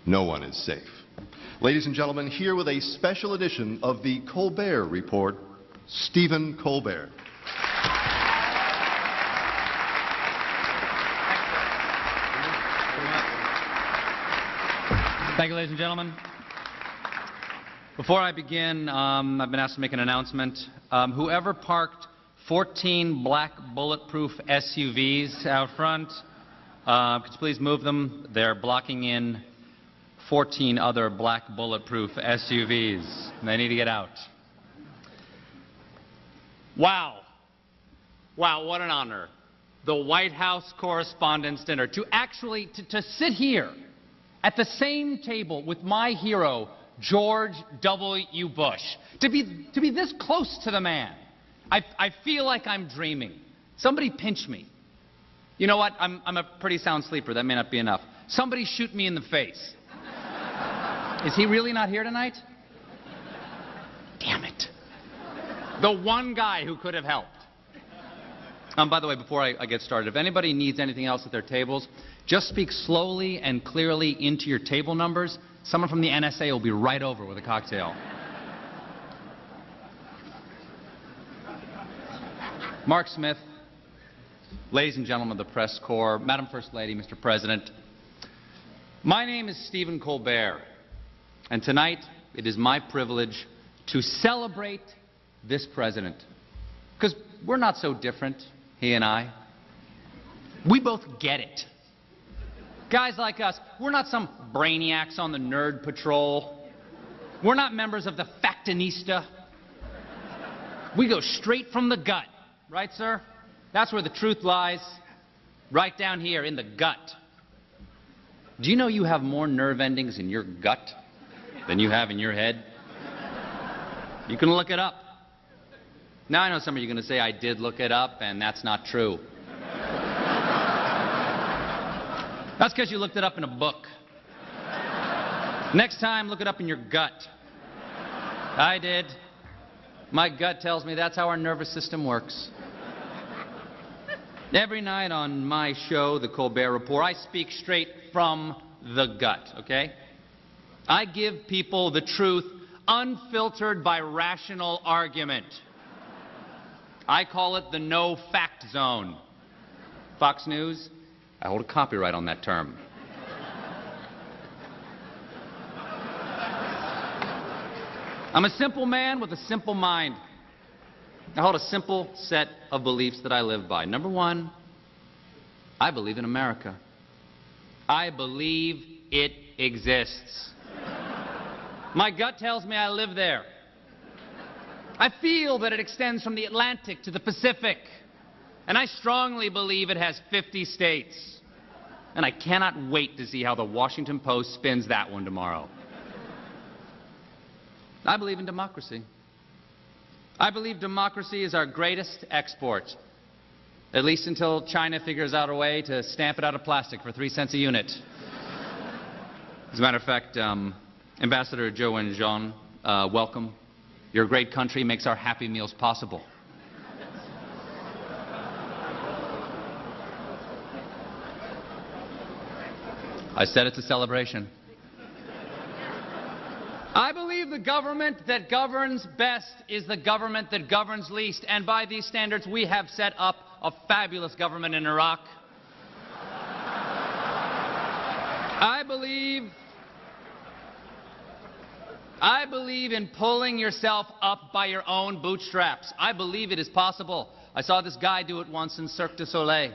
no one is safe. Ladies and gentlemen, here with a special edition of the Colbert Report, Stephen Colbert. Thank you, ladies and gentlemen. Before I begin, I've been asked to make an announcement. Whoever parked 14 black bulletproof SUVs out front, could you please move them? They're blocking in 14 other black bulletproof SUVs. They need to get out. Wow. Wow, what an honor. The White House Correspondents' Dinner. To sit here at the same table with my hero, George W. Bush. To be this close to the man. I feel like I'm dreaming. Somebody pinch me. You know what? I'm a pretty sound sleeper. That may not be enough. Somebody shoot me in the face. Is he really not here tonight? Damn it. The one guy who could have helped. By the way, before I get started, if anybody needs anything else at their tables, just speak slowly and clearly into your table numbers. Someone from the NSA will be right over with a cocktail. Mark Smith, ladies and gentlemen of the press corps, Madam First Lady, Mr. President, my name is Stephen Colbert, and tonight it is my privilege to celebrate this president. Because we're not so different, he and I. We both get it. Guys like us, we're not some brainiacs on the nerd patrol. We're not members of the Factinista. We go straight from the gut. Right, sir? That's where the truth lies. Right down here in the gut. Do you know you have more nerve endings in your gut than you have in your head? You can look it up. Now I know some of you are going to say I did look it up, and that's not true. That's because you looked it up in a book. Next time, look it up in your gut. I did. My gut tells me that's how our nervous system works. Every night on my show, The Colbert Report, I speak straight from the gut, okay? I give people the truth unfiltered by rational argument. I call it the no-fact zone. Fox News, I hold a copyright on that term. I'm a simple man with a simple mind. I hold a simple set of beliefs that I live by. Number one, I believe in America. I believe it exists. My gut tells me I live there. I feel that it extends from the Atlantic to the Pacific. And I strongly believe it has 50 states. And I cannot wait to see how the Washington Post spins that one tomorrow. I believe in democracy. I believe democracy is our greatest export, at least until China figures out a way to stamp it out of plastic for 3 cents a unit. As a matter of fact, Ambassador Zhou Wenxiang, welcome. Your great country makes our Happy Meals possible. I said it's a celebration. I believe the government that governs best is the government that governs least, and by these standards we have set up a fabulous government in Iraq. I believe in pulling yourself up by your own bootstraps. I believe it is possible. I saw this guy do it once in Cirque du Soleil.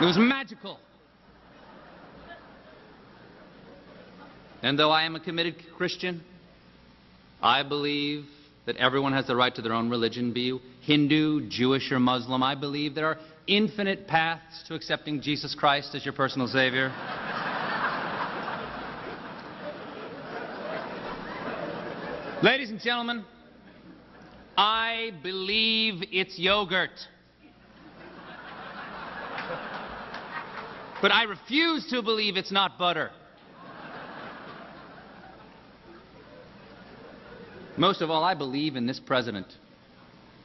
It was magical. And though I am a committed Christian, I believe that everyone has the right to their own religion, be you Hindu, Jewish, or Muslim. I believe there are infinite paths to accepting Jesus Christ as your personal Savior. Ladies and gentlemen, I believe it's yogurt. But I refuse to believe it's not butter. Most of all, I believe in this president.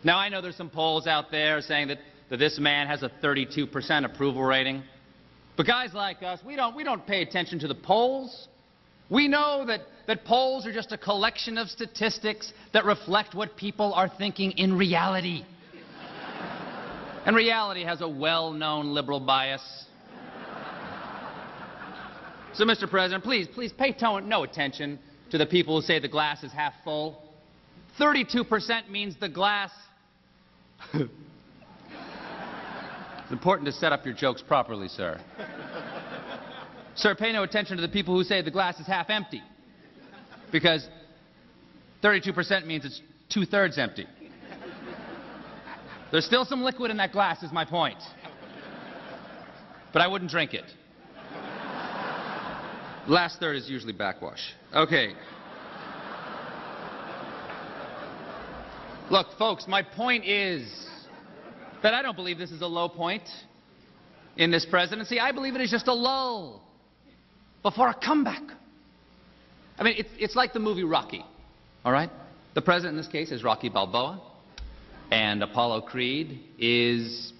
Now, I know there's some polls out there saying that this man has a 32% approval rating. But guys like us, we don't pay attention to the polls. We know that polls are just a collection of statistics that reflect what people are thinking in reality. And reality has a well-known liberal bias. So, Mr. President, please pay no attention to the people who say the glass is half full. 32% means the glass... It's important to set up your jokes properly, sir. Sir, pay no attention to the people who say the glass is half empty. Because 32% means it's 2/3 empty. There's still some liquid in that glass, is my point. But I wouldn't drink it. The last third is usually backwash. Okay. Look, folks, my point is that I don't believe this is a low point in this presidency. I believe it is just a lull before a comeback. I mean, it's like the movie Rocky, all right? The president in this case is Rocky Balboa, and Apollo Creed is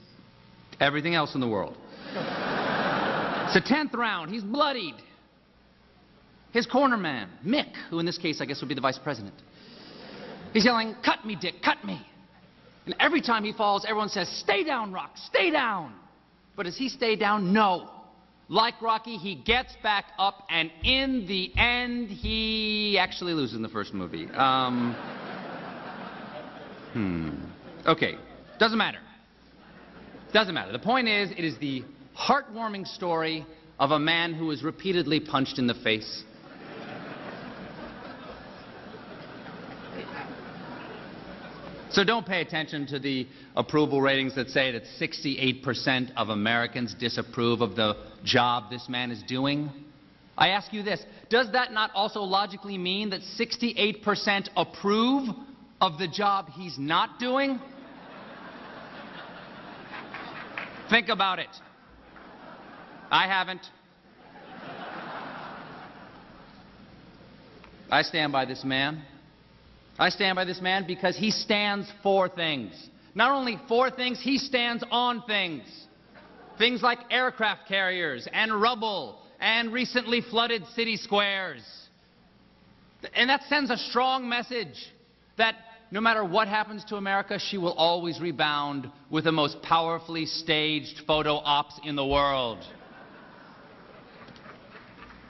everything else in the world. It's the 10th round. He's bloodied. His corner man, Mick, who in this case I guess would be the vice president, he's yelling, "Cut me, Dick, cut me." And every time he falls, everyone says, "Stay down, Rock, stay down." But does he stay down? No. Like Rocky, he gets back up, and in the end, he actually loses in the first movie. Okay, doesn't matter. Doesn't matter. The point is, it is the heartwarming story of a man who was repeatedly punched in the face. So don't pay attention to the approval ratings that say that 68% of Americans disapprove of the job this man is doing. I ask you this, does that not also logically mean that 68% approve of the job he's not doing? Think about it. I haven't. I stand by this man. I stand by this man because he stands for things. Not only for things, he stands on things. Things like aircraft carriers and rubble and recently flooded city squares. And that sends a strong message that no matter what happens to America, she will always rebound with the most powerfully staged photo ops in the world.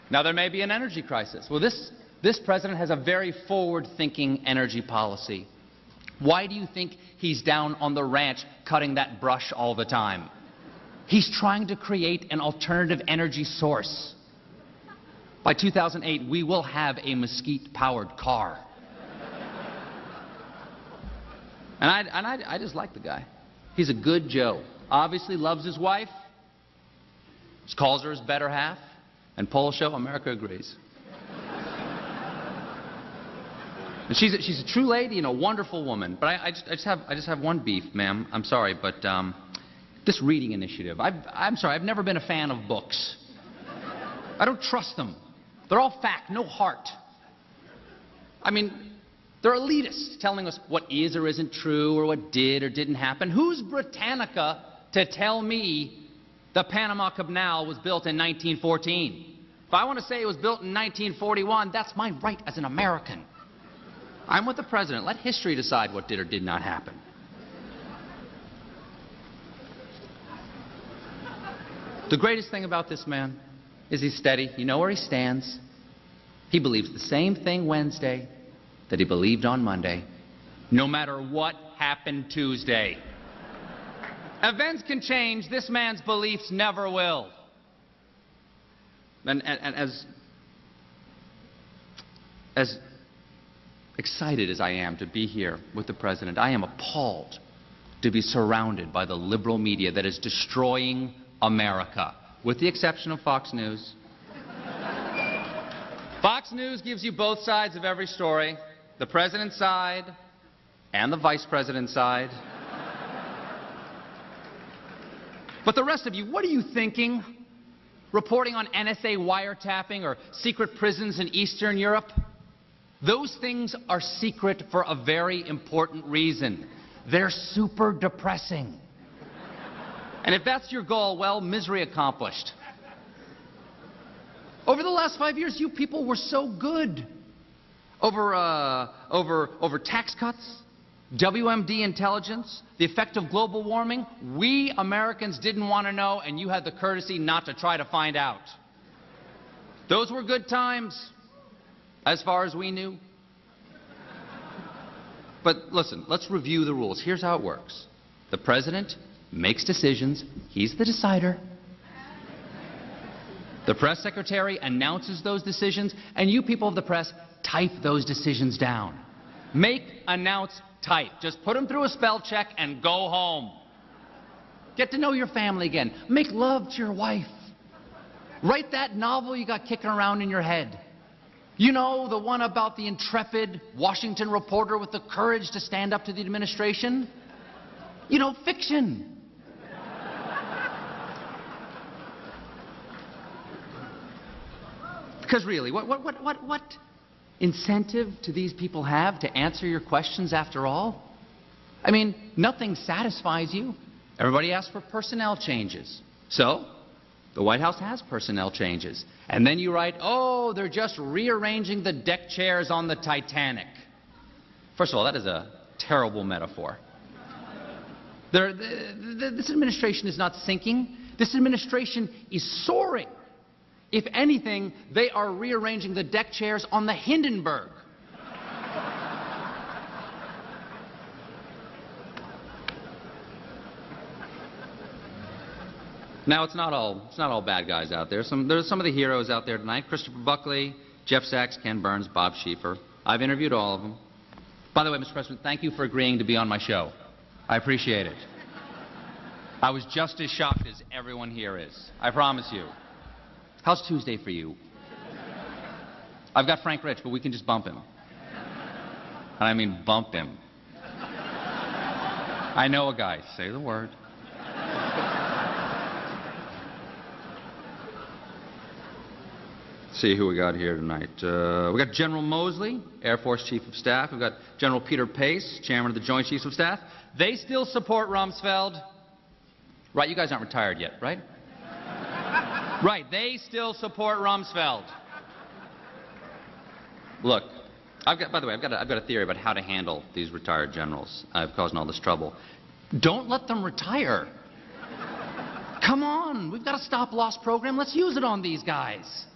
Now, there may be an energy crisis. Well, this president has a very forward-thinking energy policy. Why do you think he's down on the ranch cutting that brush all the time? He's trying to create an alternative energy source. By 2008, we will have a mesquite-powered car. And I just like the guy. He's a good Joe. Obviously loves his wife. Calls her his better half. And polls show America agrees. And she's a true lady and a wonderful woman. But I just have one beef, ma'am. I'm sorry, but this reading initiative. I'm sorry, I've never been a fan of books. I don't trust them. They're all fact, no heart. I mean, they're elitists telling us what is or isn't true or what did or didn't happen. Who's Britannica to tell me the Panama Canal was built in 1914? If I want to say it was built in 1941, that's my right as an American. I'm with the president. Let history decide what did or did not happen. The greatest thing about this man is he's steady. You know where he stands. He believes the same thing Wednesday that he believed on Monday, no matter what happened Tuesday. Events can change. This man's beliefs never will. And as excited as I am to be here with the president, I am appalled to be surrounded by the liberal media that is destroying America, with the exception of Fox News. Fox News gives you both sides of every story, the president's side and the vice president's side. But the rest of you, what are you thinking? Reporting on NSA wiretapping or secret prisons in Eastern Europe? Those things are secret for a very important reason. They're super depressing. And if that's your goal, well, misery accomplished. Over the last 5 years, you people were so good. Over tax cuts, WMD intelligence, the effect of global warming, we Americans didn't want to know, and you had the courtesy not to try to find out. Those were good times, as far as we knew. But listen, let's review the rules. Here's how it works. The president makes decisions. He's the decider. The press secretary announces those decisions, and you people of the press type those decisions down. Make, announce, type. Just put them through a spell check and go home. Get to know your family again. Make love to your wife. Write that novel you got kicking around in your head. You know, the one about the intrepid Washington reporter with the courage to stand up to the administration? You know, fiction. Because really, what incentive do these people have to answer your questions after all? I mean, nothing satisfies you. Everybody asks for personnel changes. So, the White House has personnel changes. And then you write, oh, they're just rearranging the deck chairs on the Titanic. First of all, that is a terrible metaphor. This administration is not sinking. This administration is soaring. If anything, they are rearranging the deck chairs on the Hindenburg. Now, it's not all bad guys out there. There's some of the heroes out there tonight. Christopher Buckley, Jeff Sachs, Ken Burns, Bob Schieffer. I've interviewed all of them. By the way, Mr. President, thank you for agreeing to be on my show. I appreciate it. I was just as shocked as everyone here is. I promise you. How's Tuesday for you? I've got Frank Rich, but we can just bump him. And I mean bump him. I know a guy. Say the word. See who we got here tonight. We got General Mosley, Air Force Chief of Staff. We've got General Peter Pace, Chairman of the Joint Chiefs of Staff. They still support Rumsfeld. Right, you guys aren't retired yet, right? Right, they still support Rumsfeld. Look, by the way, I've got a theory about how to handle these retired generals. I've caused all this trouble. Don't let them retire. Come on, we've got a stop-loss program. Let's use it on these guys.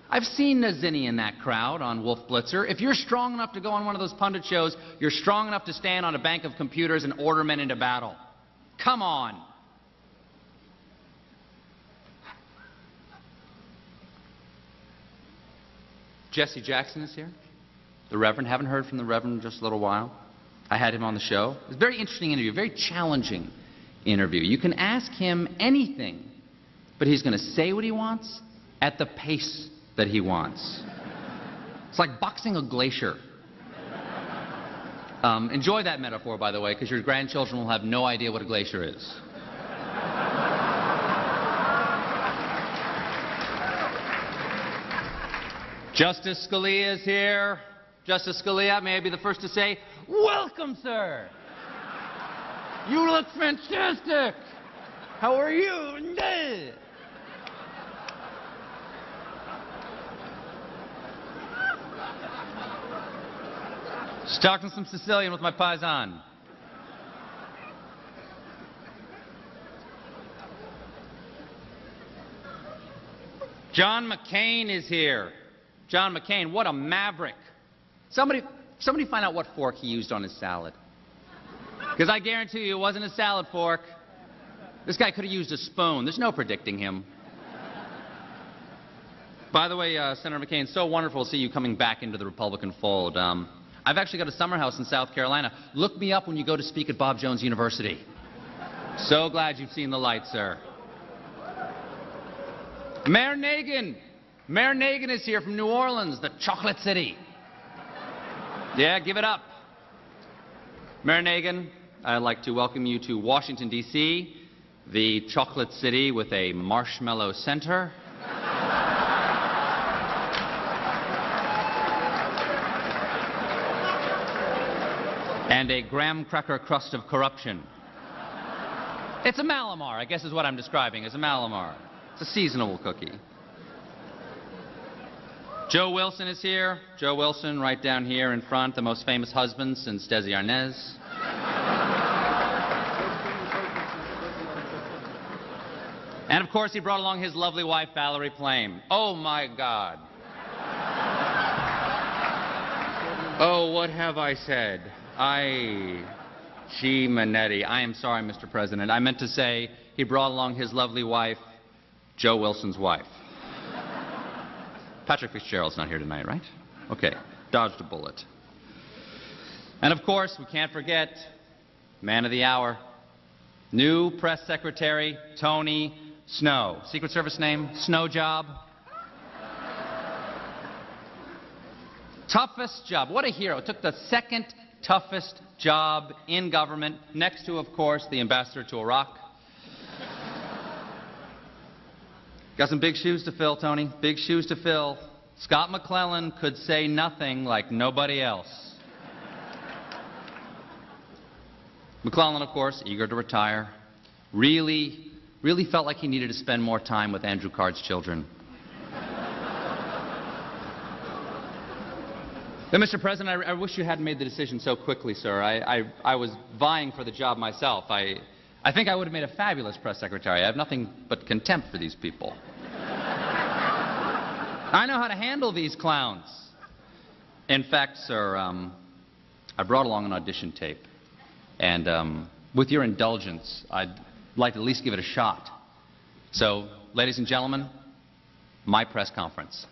I've seen Nazzini in that crowd on Wolf Blitzer. If you're strong enough to go on one of those pundit shows, you're strong enough to stand on a bank of computers and order men into battle. Come on. Jesse Jackson is here. The Reverend. Haven't heard from the Reverend in just a little while. I had him on the show. It was a very interesting interview, very challenging interview. You can ask him anything, but he's going to say what he wants at the pace that he wants. It's like boxing a glacier. Enjoy that metaphor, by the way, because your grandchildren will have no idea what a glacier is. Justice Scalia is here. Justice Scalia, may I be the first to say, welcome, sir. You look fantastic. How are you? Just talking some Sicilian with my paisan. John McCain is here. John McCain, what a maverick. Somebody find out what fork he used on his salad. Because I guarantee you it wasn't a salad fork. This guy could have used a spoon. There's no predicting him. By the way, Senator McCain, so wonderful to see you coming back into the Republican fold. I've actually got a summer house in South Carolina. Look me up when you go to speak at Bob Jones University. So glad you've seen the light, sir. Mayor Nagin. Mayor Nagin is here from New Orleans, the chocolate city. Yeah, give it up. Mayor Nagin, I'd like to welcome you to Washington, D.C., the chocolate city with a marshmallow center. And a graham cracker crust of corruption. It's a Malamar, I guess is what I'm describing as a Malamar. It's a seasonal cookie. Joe Wilson is here. Joe Wilson, right down here in front, the most famous husband since Desi Arnaz. And of course, he brought along his lovely wife, Valerie Plame. Oh my God. Oh, what have I said? Gee, Manetti. I am sorry, Mr. President. I meant to say he brought along his lovely wife, Joe Wilson's wife. Patrick Fitzgerald's not here tonight, right? Okay, dodged a bullet. And of course, we can't forget, man of the hour, new press secretary, Tony Snow. Secret Service name, Snow Job. Toughest job. What a hero. Took the second toughest job in government, next to, of course, the ambassador to Iraq. Got some big shoes to fill, Tony. Big shoes to fill. Scott McClellan could say nothing like nobody else. McClellan, of course, eager to retire, really felt like he needed to spend more time with Andrew Card's children. Then, Mr. President, I wish you hadn't made the decision so quickly, sir. I was vying for the job myself. I think I would have made a fabulous press secretary. I have nothing but contempt for these people. I know how to handle these clowns. In fact, sir, I brought along an audition tape. And with your indulgence, I'd like to at least give it a shot. So, ladies and gentlemen, my press conference.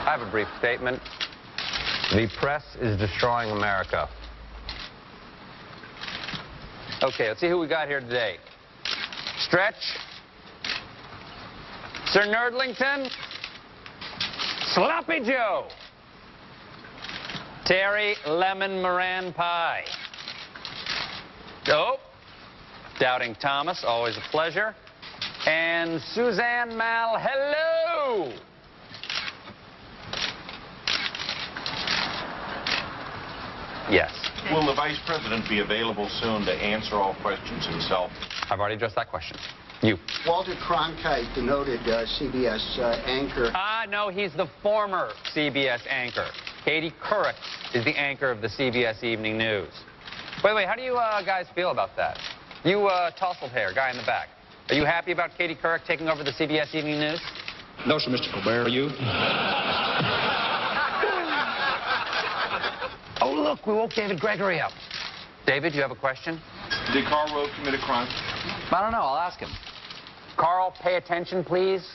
I have a brief statement. The press is destroying America. Okay, let's see who we got here today. Stretch. Sir Nerdlington. Sloppy Joe. Terry Lemon Moran Pie. Oh, Doubting Thomas, always a pleasure. And Suzanne Mal, hello. Yes. Will the Vice President be available soon to answer all questions himself? I've already addressed that question. You. Walter Cronkite, the noted CBS anchor. No, he's the former CBS anchor. Katie Couric is the anchor of the CBS Evening News. By the way, how do you guys feel about that? You tousled hair, guy in the back. Are you happy about Katie Couric taking over the CBS Evening News? No, sir, Mr. Colbert. Are you? Oh, look, we woke David Gregory up. David, you have a question? Did Karl Rove commit a crime? I don't know. I'll ask him. Carl, pay attention, please.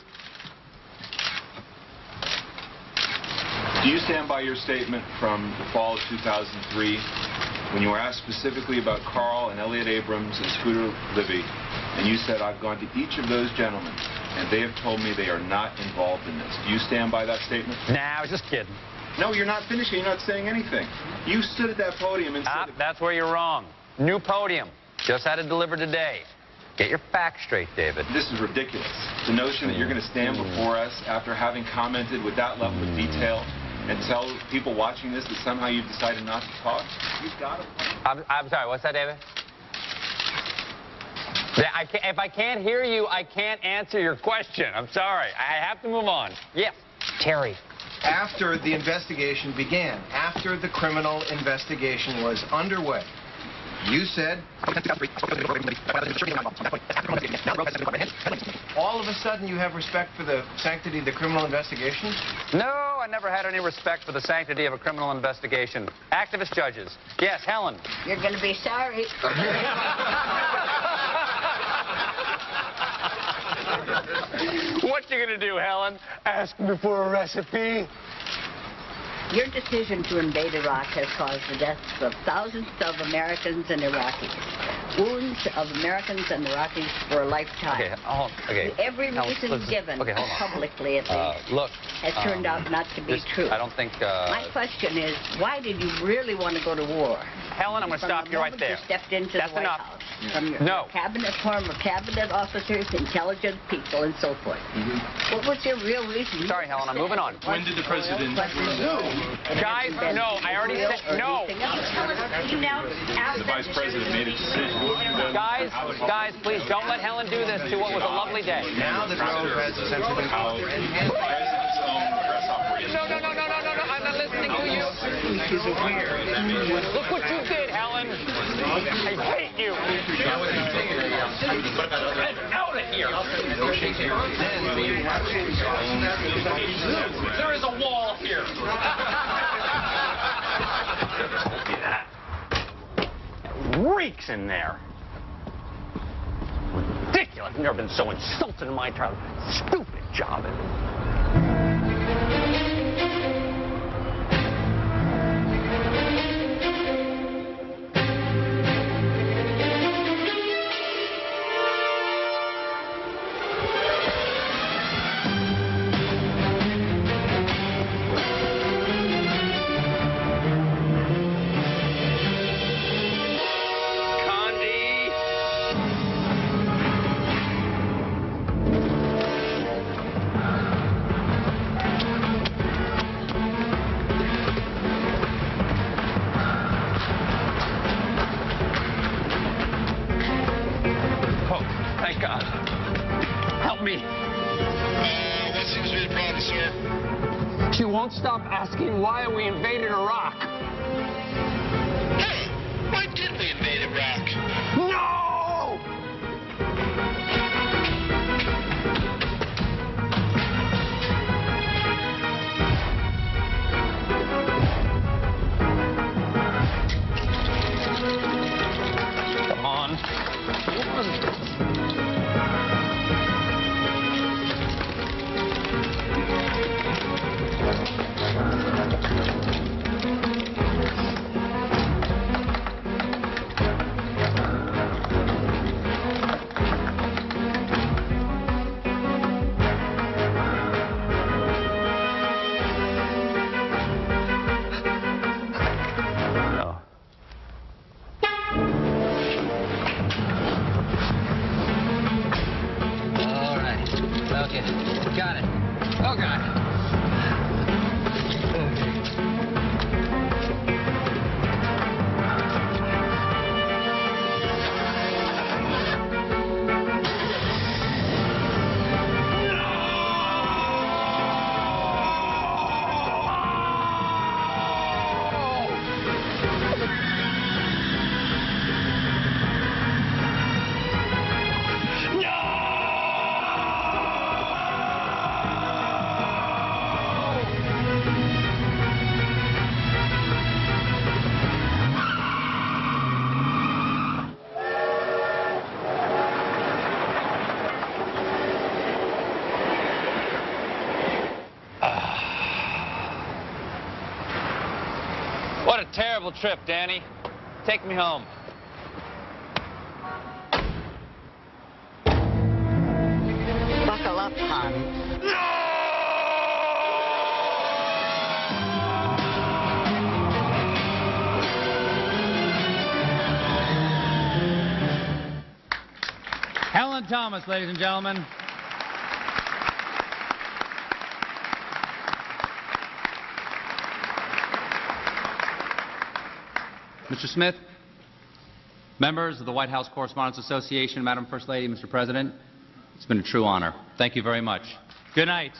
Do you stand by your statement from the fall of 2003 when you were asked specifically about Carl and Elliot Abrams and Scooter Libby, and you said, I've gone to each of those gentlemen, and they have told me they are not involved in this. Do you stand by that statement? Nah, I was just kidding. No, you're not finishing. You're not saying anything. You stood at that podium and said... That's where you're wrong. New podium. Just had it delivered today. Get your facts straight, David. This is ridiculous. The notion that you're going to stand before us after having commented with that level of detail and tell people watching this that somehow you've decided not to talk? You've got to... I'm sorry, what's that, David? If I can't hear you, I can't answer your question. I'm sorry. I have to move on. Yes. Terry. After the investigation began, after the criminal investigation was underway, you said, all of a sudden you have respect for the sanctity of the criminal investigation? No, I never had any respect for the sanctity of a criminal investigation. Activist judges. Yes, Helen. You're going to be sorry. What you going to do, Helen? Ask me for a recipe? Your decision to invade Iraq has caused the deaths of thousands of Americans and Iraqis. Wounds of Americans and Iraqis for a lifetime. Okay. Every reason given publicly, at least, look, has turned out not to be true. I don't think... My question is, why did you really want to go to war? Helen, I'm going to stop you right there. You stepped into That's the White enough. House. From your former cabinet officers, intelligent people, and so forth. What was your real reason? Sorry, Helen, I'm moving on. When did the president... Guys, no, I already said... no. The Vice President made a decision. Guys, please don't let Helen do this to what was a lovely day. Now the Grove has a sense of How the President's own press operation. No, I'm not listening to you. Look what you did, Helen. I hate you. Get out of here. There is a wall here. It reeks in there. Ridiculous. I've never been so insulted in my entire life. Stupid job. Thank God. Help me. That seems to be the problem, sir. She won't stop asking why we invaded Iraq. Hey, why did we invade Iraq? No! Come on. Okay, got it. Oh, God. What a terrible trip, Danny. Take me home. Buckle up, hon. Helen Thomas, ladies and gentlemen. Mr. Smith, members of the White House Correspondents Association, Madam First Lady, Mr. President, it's been a true honor. Thank you very much. Good night.